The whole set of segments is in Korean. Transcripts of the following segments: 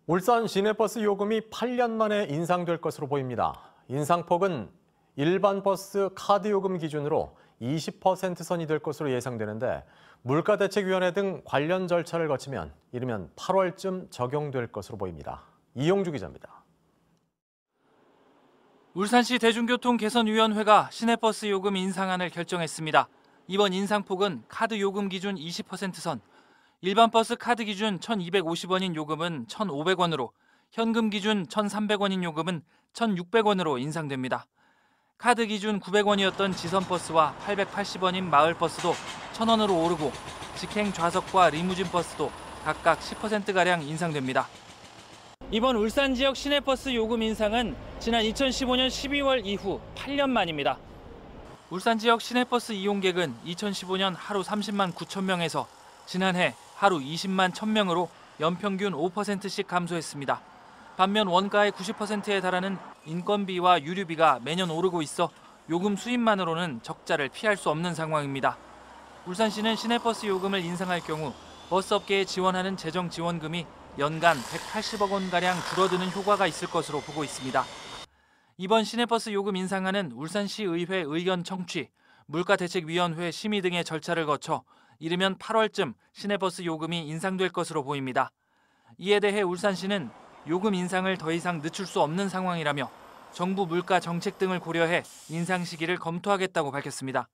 울산 시내버스 요금이 8년 만에 인상될 것으로 보입니다. 인상폭은 일반 버스 카드 요금 기준으로 20% 선이 될 것으로 예상되는데 물가대책위원회 등 관련 절차를 거치면 이르면 8월쯤 적용될 것으로 보입니다. 이용주 기자입니다. 울산시 대중교통개선위원회가 시내버스 요금 인상안을 결정했습니다. 이번 인상폭은 카드 요금 기준 20% 선, 일반 버스 카드 기준 1,250원인 요금은 1,500원으로, 현금 기준 1,300원인 요금은 1,600원으로 인상됩니다. 카드 기준 900원이었던 지선버스와 880원인 마을버스도 1,000원으로 오르고 직행 좌석과 리무진 버스도 각각 10%가량 인상됩니다. 이번 울산 지역 시내버스 요금 인상은 지난 2015년 12월 이후 8년 만입니다. 울산 지역 시내버스 이용객은 2015년 하루 30만 9천 명에서 지난해 하루 20만 1,000명으로 연평균 5%씩 감소했습니다. 반면 원가의 90%에 달하는 인건비와 유류비가 매년 오르고 있어 요금 수입만으로는 적자를 피할 수 없는 상황입니다. 울산시는 시내버스 요금을 인상할 경우 버스업계에 지원하는 재정 지원금이 연간 180억 원가량 줄어드는 효과가 있을 것으로 보고 있습니다. 이번 시내버스 요금 인상안은 울산시의회 의견 청취, 물가대책위원회 심의 등의 절차를 거쳐 이르면 8월쯤 시내버스 요금이 인상될 것으로 보입니다. 이에 대해 울산시는 요금 인상을 더 이상 늦출 수 없는 상황이라며 정부 물가 정책 등을 고려해 인상 시기를 검토하겠다고 밝혔습니다.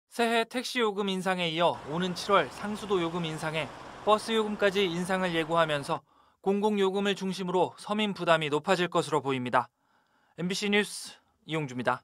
새해 택시 요금 인상에 이어 오는 7월 상수도 요금 인상에 버스 요금까지 인상을 예고하면서 공공요금을 중심으로 서민 부담이 높아질 것으로 보입니다. MBC 뉴스 이용주입니다.